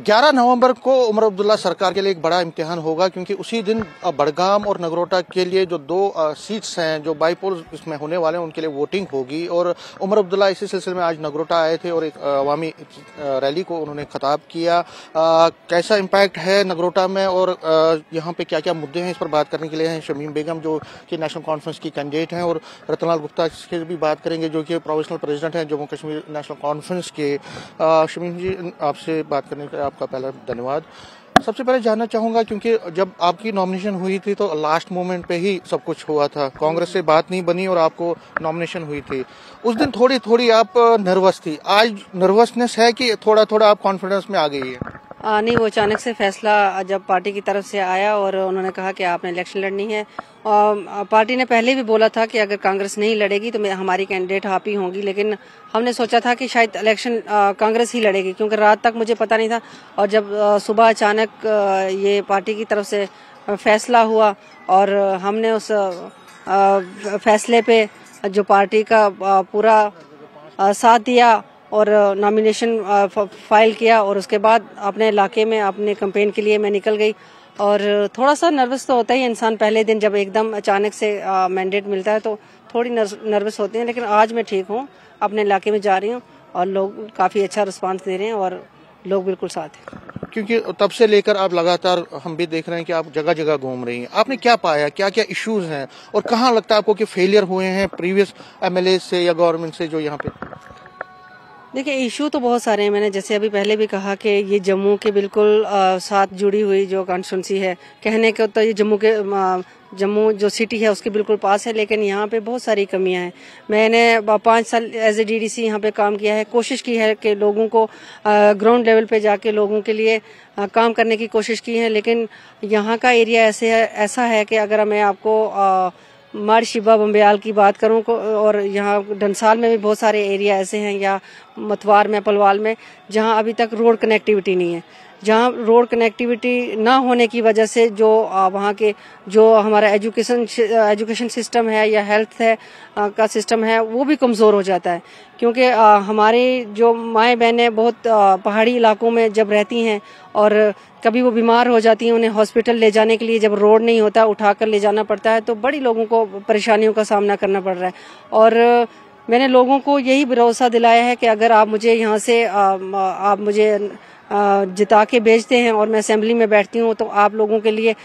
11 नवंबर को उमर अब्दुल्ला सरकार के लिए एक बड़ा इम्तिहान होगा, क्योंकि उसी दिन बड़गाम और नगरोटा के लिए जो दो सीट्स हैं जो बाईपोल इसमें होने वाले हैं उनके लिए वोटिंग होगी। और उमर अब्दुल्ला इसी सिलसिले में आज नगरोटा आए थे और एक अवामी रैली को उन्होंने खिताब किया। कैसा इम्पैक्ट है नगरोटा में और यहाँ पे क्या क्या मुद्दे हैं, इस पर बात करने के लिए हैं शमीम बेगम जो कि नेशनल कॉन्फ्रेंस की कैंडिडेट हैं, और रतनलाल गुप्ता से भी बात करेंगे जो कि प्रोविजनल प्रेसिडेंट हैं जम्मू कश्मीर नेशनल कॉन्फ्रेंस के। शमीम जी, आपसे बात करने के आपका पहला धन्यवाद। सबसे पहले जानना चाहूंगा, क्योंकि जब आपकी नॉमिनेशन हुई थी तो लास्ट मोमेंट पे ही सब कुछ हुआ था, कांग्रेस से बात नहीं बनी और आपको नॉमिनेशन हुई थी। उस दिन थोड़ी थोड़ी आप नर्वस थी, आज नर्वसनेस है कि थोड़ा थोड़ा आप कॉन्फिडेंस में आ गई है? नहीं, वो अचानक से फैसला जब पार्टी की तरफ से आया और उन्होंने कहा कि आपने इलेक्शन लड़नी है, और पार्टी ने पहले भी बोला था कि अगर कांग्रेस नहीं लड़ेगी तो हमारी कैंडिडेट आप ही होंगी, लेकिन हमने सोचा था कि शायद इलेक्शन कांग्रेस ही लड़ेगी, क्योंकि रात तक मुझे पता नहीं था। और जब सुबह अचानक ये पार्टी की तरफ से फैसला हुआ और हमने उस फैसले पे जो पार्टी का पूरा साथ दिया और नॉमिनेशन फाइल किया, और उसके बाद अपने इलाके में अपने कैंपेन के लिए मैं निकल गई। और थोड़ा सा नर्वस तो होता ही इंसान पहले दिन, जब एकदम अचानक से मैंडेट मिलता है तो थोड़ी नर्वस होते हैं, लेकिन आज मैं ठीक हूँ, अपने इलाके में जा रही हूँ और लोग काफी अच्छा रिस्पांस दे रहे हैं और लोग बिल्कुल साथ हैं। क्योंकि तब से लेकर आप लगातार हम भी देख रहे हैं कि आप जगह जगह घूम रही हैं, आपने क्या पाया, क्या क्या इश्यूज हैं और कहाँ लगता है आपको कि फेलियर हुए हैं प्रीवियस एमएलए से या गवर्नमेंट से जो यहाँ पे? देखिए, इशू तो बहुत सारे हैं। मैंने जैसे अभी पहले भी कहा कि ये जम्मू के बिल्कुल साथ जुड़ी हुई जो कॉन्स्टिट्यूंसी है, कहने को तो ये जम्मू जो सिटी है उसके बिल्कुल पास है, लेकिन यहाँ पे बहुत सारी कमियां हैं। मैंने 5 साल एज ए डीडीसी यहाँ पे काम किया है, कोशिश की है कि लोगों को ग्राउंड लेवल पे जाके लोगों के लिए काम करने की कोशिश की है, लेकिन यहाँ का एरिया ऐसा है कि अगर मैं आपको मार शिबा बम्बयाल की बात करूं और यहाँ डंसाल में भी बहुत सारे एरिया ऐसे हैं, या मतवार में, पलवाल में, जहाँ अभी तक रोड कनेक्टिविटी नहीं है। जहाँ रोड कनेक्टिविटी ना होने की वजह से जो वहाँ के जो हमारा एजुकेशन सिस्टम है या हेल्थ है का सिस्टम है वो भी कमज़ोर हो जाता है, क्योंकि हमारे जो माएँ बहनें बहुत पहाड़ी इलाकों में जब रहती हैं और कभी वो बीमार हो जाती हैं, उन्हें हॉस्पिटल ले जाने के लिए जब रोड नहीं होता उठाकर ले जाना पड़ता है, तो बड़ी लोगों को परेशानियों का सामना करना पड़ रहा है। और मैंने लोगों को यही भरोसा दिलाया है कि अगर आप मुझे यहाँ से आप मुझे जिता के भेजते हैं और मैं असेंबली में बैठती हूँ तो आप लोगों के लिए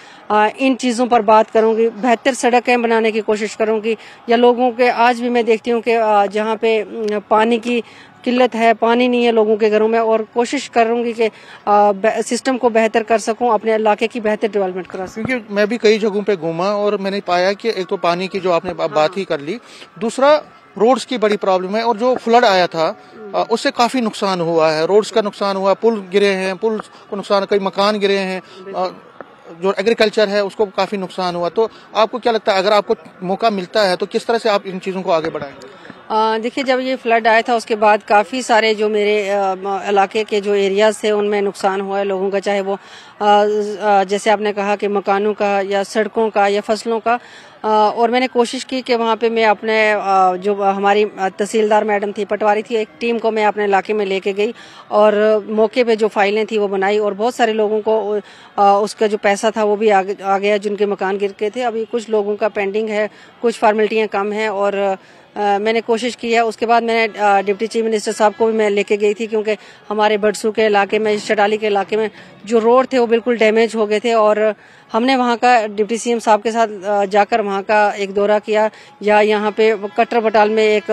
इन चीज़ों पर बात करूँगी, बेहतर सड़कें बनाने की कोशिश करूँगी, या लोगों के आज भी मैं देखती हूँ कि जहाँ पे पानी की किल्लत है, पानी नहीं है लोगों के घरों में, और कोशिश करूंगी कि सिस्टम को बेहतर कर सकूं, अपने इलाके की बेहतर डेवलपमेंट करा सकूं। क्योंकि मैं भी कई जगहों पे घूमा और मैंने पाया कि एक तो पानी की जो आपने बात ही कर ली, दूसरा रोड्स की बड़ी प्रॉब्लम है, और जो फ्लड आया था उससे काफी नुकसान हुआ है, रोड्स का नुकसान हुआ, पुल गिरे हैं, पुल को नुकसान, कई मकान गिरे हैं, जो एग्रीकल्चर है उसको काफी नुकसान हुआ। तो आपको क्या लगता है अगर आपको मौका मिलता है तो किस तरह से आप इन चीजों को आगे बढ़ाएंगे? देखिए, जब ये फ्लड आया था उसके बाद काफ़ी सारे जो मेरे इलाके के जो एरियाज थे उनमें नुकसान हुआ है लोगों का, चाहे वो जैसे आपने कहा कि मकानों का या सड़कों का या फसलों का। और मैंने कोशिश की कि वहाँ पे मैं अपने जो हमारी तहसीलदार मैडम थी, पटवारी थी, एक टीम को मैं अपने इलाके में लेके गई और मौके पे जो फाइलें थी वो बनाई, और बहुत सारे लोगों को उसका जो पैसा था वो भी आ गया जिनके मकान गिर के थे। अभी कुछ लोगों का पेंडिंग है, कुछ फॉर्मेलिटियाँ कम है, और मैंने कोशिश की है। उसके बाद मैंने डिप्टी चीफ मिनिस्टर साहब को भी मैं लेके गई थी, क्योंकि हमारे बड़सू के इलाके में, शटाली के इलाके में जो रोड थे वो बिल्कुल डैमेज हो गए थे, और हमने वहाँ का डिप्टी सीएम साहब के साथ जाकर वहाँ का एक दौरा किया। या यहाँ पे कटर बटाल में एक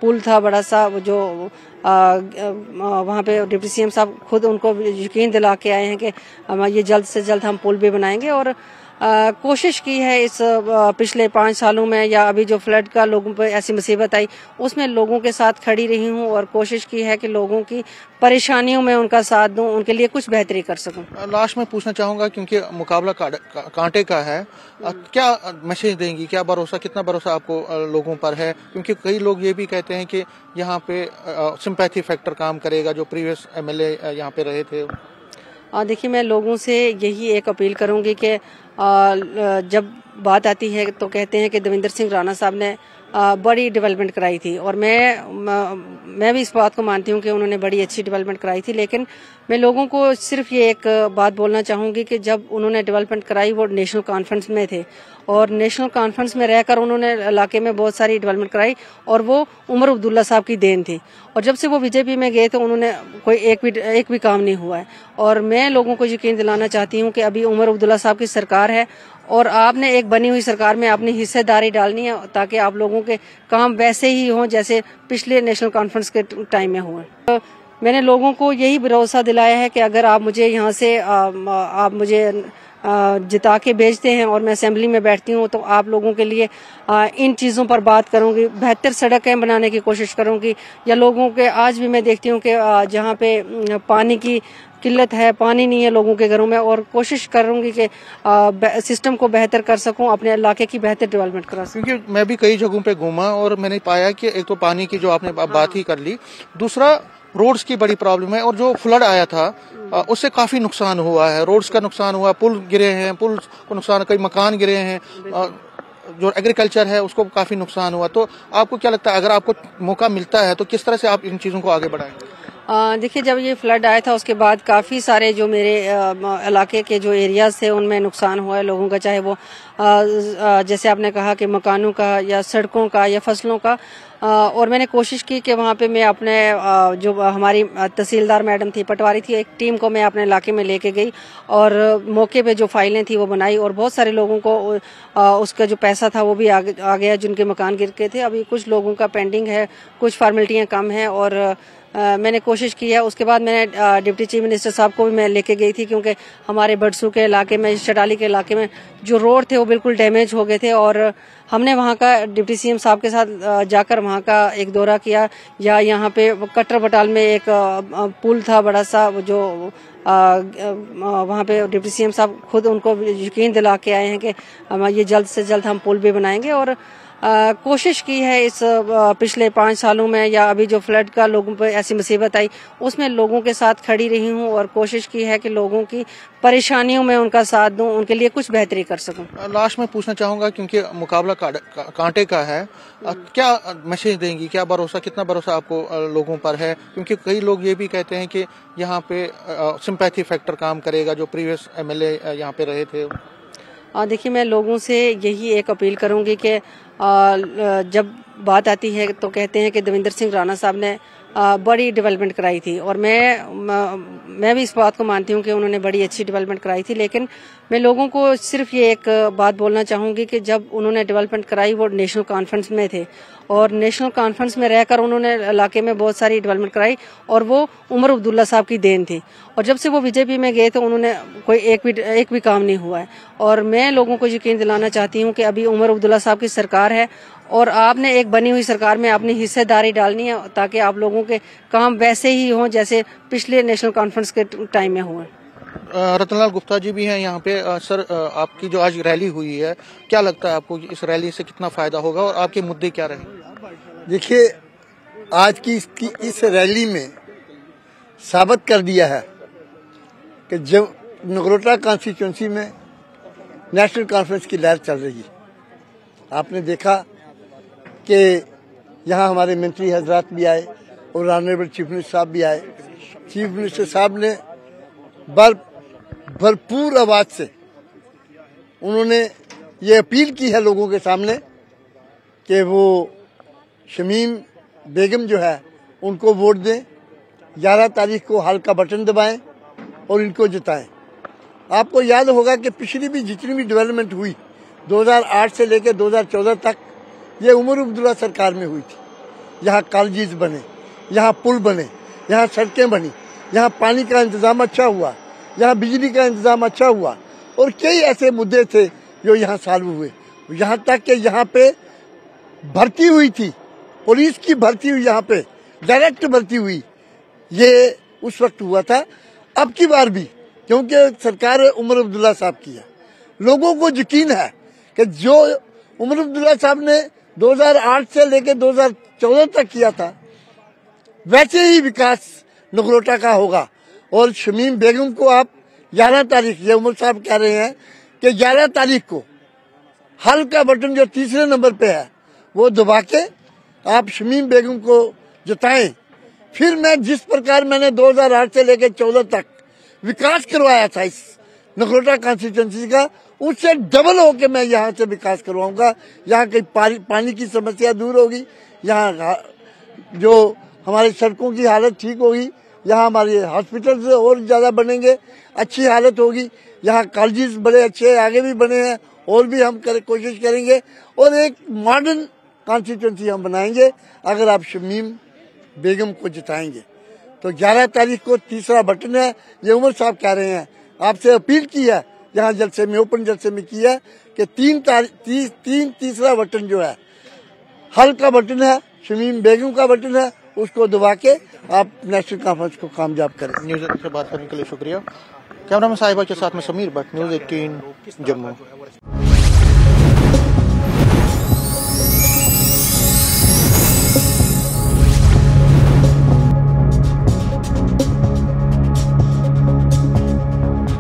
पुल था बड़ा सा, जो वहाँ पे डिप्टी सीएम साहब खुद उनको यकीन दिला के आए हैं कि ये जल्द से जल्द हम पुल भी बनाएंगे। और कोशिश की है इस पिछले 5 सालों में, या अभी जो फ्लड का लोगों पर ऐसी मुसीबत आई उसमें लोगों के साथ खड़ी रही हूँ और कोशिश की है कि लोगों की परेशानियों में उनका साथ दूं, उनके लिए कुछ बेहतरी कर सकूं। लास्ट में पूछना चाहूंगा, क्योंकि मुकाबला कांटे का है, क्या मैसेज देंगी, क्या भरोसा, कितना भरोसा आपको लोगों पर है? क्योंकि कई लोग ये भी कहते हैं कि यहाँ पे सिंपैथी फैक्टर काम करेगा, जो प्रीवियस एमएलए यहाँ पे रहे थे। देखिए, मैं लोगों से यही एक अपील करूंगी कि जब बात आती है तो कहते हैं कि देवेंद्र सिंह राणा साहब ने बड़ी डेवलपमेंट कराई थी। और मैं भी इस बात को मानती हूँ कि उन्होंने बड़ी अच्छी डेवलपमेंट कराई थी। लेकिन मैं लोगों को सिर्फ ये एक बात बोलना चाहूँगी कि जब उन्होंने डेवलपमेंट कराई वो नेशनल कॉन्फ्रेंस में थे, और नेशनल कॉन्फ्रेंस में रहकर उन्होंने इलाके में बहुत सारी डेवलपमेंट कराई, और वो उमर अब्दुल्ला साहब की देन थी। और जब से वो बीजेपी में गए तो उन्होंने कोई एक भी काम नहीं हुआ है। और मैं लोगों को यकीन दिलाना चाहती हूँ कि अभी उमर अब्दुल्ला साहब की सरकार है, और आपने एक बनी हुई सरकार में अपनी हिस्सेदारी डालनी है, ताकि आप लोगों के काम वैसे ही हों जैसे पिछले नेशनल कॉन्फ्रेंस के टाइम में हुए। तो मैंने लोगों को यही भरोसा दिलाया है कि अगर आप मुझे यहाँ से आप मुझे जिता के भेजते हैं और मैं असेंबली में बैठती हूँ, तो आप लोगों के लिए इन चीज़ों पर बात करूँगी, बेहतर सड़कें बनाने की कोशिश करूँगी, या लोगों के आज भी मैं देखती हूँ कि जहाँ पे पानी की किल्लत है, पानी नहीं है लोगों के घरों में, और कोशिश करूंगी कि सिस्टम को बेहतर कर सकूं, अपने इलाके की बेहतर डेवलपमेंट करा सकूं। क्योंकि मैं भी कई जगहों पे घूमा और मैंने पाया कि एक तो पानी की जो आपने बात ही कर ली, दूसरा रोड्स की बड़ी प्रॉब्लम है, और जो फ्लड आया था उससे काफी नुकसान हुआ है। रोड्स का नुकसान हुआ, पुल गिरे हैं, पुल को नुकसान, कई मकान गिरे हैं, जो एग्रीकल्चर है उसको काफी नुकसान हुआ। तो आपको क्या लगता है, अगर आपको मौका मिलता है तो किस तरह से आप इन चीजों को आगे बढ़ाएंगे? देखिए, जब ये फ्लड आया था उसके बाद काफ़ी सारे जो मेरे इलाके के जो एरियाज थे उनमें नुकसान हुआ है लोगों का, चाहे वो जैसे आपने कहा कि मकानों का या सड़कों का या फसलों का। और मैंने कोशिश की कि वहाँ पे मैं अपने जो हमारी तहसीलदार मैडम थी, पटवारी थी, एक टीम को मैं अपने इलाके में लेके गई और मौके पे जो फाइलें थी वो बनाई, और बहुत सारे लोगों को उसका जो पैसा था वो भी आ गया जिनके मकान गिर के थे। अभी कुछ लोगों का पेंडिंग है, कुछ फॉर्मेलिटियाँ कम हैं, और मैंने कोशिश की है। उसके बाद मैंने डिप्टी चीफ मिनिस्टर साहब को भी मैं लेके गई थी, क्योंकि हमारे बड़सू के इलाके में, शटाली के इलाके में जो रोड थे वो बिल्कुल डैमेज हो गए थे, और हमने वहाँ का डिप्टी सीएम साहब के साथ जाकर वहाँ का एक दौरा किया। या यहाँ पे कटर बटाल में एक पुल था बड़ा सा, जो वहाँ पे डिप्टी सीएम साहब खुद उनको यकीन दिला के आए हैं कि ये जल्द से जल्द हम पुल भी बनाएंगे। और कोशिश की है इस पिछले 5 सालों में, या अभी जो फ्लड का लोगों पर ऐसी मुसीबत आई उसमें लोगों के साथ खड़ी रही हूँ, और कोशिश की है कि लोगों की परेशानियों में उनका साथ दूं, उनके लिए कुछ बेहतरी कर सकूं। लास्ट में पूछना चाहूंगा, क्योंकि मुकाबला कांटे का है, क्या मैसेज देंगी, क्या भरोसा, कितना भरोसा आपको लोगों पर है? क्योंकि कई लोग ये भी कहते हैं कि यहाँ पे सिंपैथी फैक्टर काम करेगा, जो प्रीवियस एमएलए यहाँ पे रहे थे। देखिए, मैं लोगों से यही एक अपील करूंगी कि जब बात आती है तो कहते हैं कि देवेंद्र सिंह राणा साहब ने बड़ी डेवलपमेंट कराई थी, और मैं भी इस बात को मानती हूँ कि उन्होंने बड़ी अच्छी डेवलपमेंट कराई थी। लेकिन मैं लोगों को सिर्फ ये एक बात बोलना चाहूँगी कि जब उन्होंने डेवलपमेंट कराई वो नेशनल कॉन्फ्रेंस में थे, और नेशनल कॉन्फ्रेंस में रहकर उन्होंने इलाके में बहुत सारी डेवलपमेंट कराई, और वो उमर अब्दुल्ला साहब की देन थी। और जब से वो बीजेपी में गए तो उन्होंने कोई एक भी काम नहीं हुआ है। और मैं लोगों को यकीन दिलाना चाहती हूँ कि अभी उमर अब्दुल्ला साहब की सरकार है, और आपने एक बनी हुई सरकार में अपनी हिस्सेदारी डालनी है, ताकि आप लोगों के काम वैसे ही हों जैसे पिछले नेशनल कॉन्फ्रेंस के टाइम में हुए। रतनलाल गुप्ता जी भी हैं यहाँ पे। सर, आपकी जो आज रैली हुई है, क्या लगता है आपको इस रैली से कितना फायदा होगा और आपके मुद्दे क्या रहेंगे? देखिए, आज की इस रैली में साबित कर दिया है कि जब नगरोटा कॉन्स्टिट्यूंसी में नेशनल कॉन्फ्रेंस की लहर चल रही है। आपने देखा कि यहाँ हमारे मंत्री हजरात भी आए और ऑनरेबल चीफ मिनिस्टर साहब भी आए। चीफ मिनिस्टर साहब ने भरपूर आवाज से उन्होंने ये अपील की है लोगों के सामने कि वो शमीम बेगम जो है उनको वोट दें, 11 तारीख को हाल का बटन दबाएं और इनको जिताएं। आपको याद होगा कि पिछली भी जितनी भी डेवलपमेंट हुई 2008 से लेकर 2014 तक, ये उमर अब्दुल्ला सरकार में हुई थी। यहाँ कॉलेजेस बने, यहाँ पुल बने, यहाँ सड़कें बनी, यहाँ पानी का इंतजाम अच्छा हुआ, यहाँ बिजली का इंतजाम अच्छा हुआ, और कई ऐसे मुद्दे थे जो यहाँ सॉल्व हुए। यहाँ तक कि यहाँ पे भर्ती हुई थी, पुलिस की भर्ती हुई, यहाँ पे डायरेक्ट भर्ती हुई, ये उस वक्त हुआ था। अब की बार भी, क्योंकि सरकार उमर अब्दुल्ला साहब की है, लोगों को यकीन है कि जो उमर अब्दुल्ला साहब ने 2008 से लेकर 2014 तक किया था, वैसे ही विकास नगरोटा का होगा। और शमीम बेगम को आप 11 तारीख, ये उमर साहब कह रहे हैं कि 11 तारीख को हल का बटन जो तीसरे नंबर पे है वो दबा के आप शमीम बेगम को जिताएं। फिर मैं जिस प्रकार मैंने 2008 से लेकर 14 तक विकास करवाया था इस नगरोटा कॉन्स्टिट्यूंसी का, उससे डबल होके मैं यहाँ से विकास करवाऊंगा। यहाँ की पानी की समस्या दूर होगी, यहाँ जो हमारी सड़कों की हालत ठीक होगी, यहाँ हमारे हॉस्पिटल और ज्यादा बनेंगे, अच्छी हालत होगी। यहाँ कॉलेजेस बड़े अच्छे आगे भी बने हैं, और भी हम कोशिश करेंगे और एक मॉडर्न कॉन्स्टिट्यूंसी हम बनाएंगे अगर आप शमीम बेगम को जिताएंगे। तो 11 तारीख को तीसरा बटन है। ये उमर साहब कह रहे हैं, आपसे अपील की है यहाँ जलसे में, ओपन जलसे में की है कि तीसरा बटन जो है हल का बटन है, शमीम बेगम का बटन है, उसको दबा के आप नेशनल कॉन्फ्रेंस को कामयाब करें। न्यूज़ 18 से बात करने के लिए शुक्रिया। कैमरामैन साहिबा के साथ में समीर भट्ट, न्यूज़ 18 जम्मू।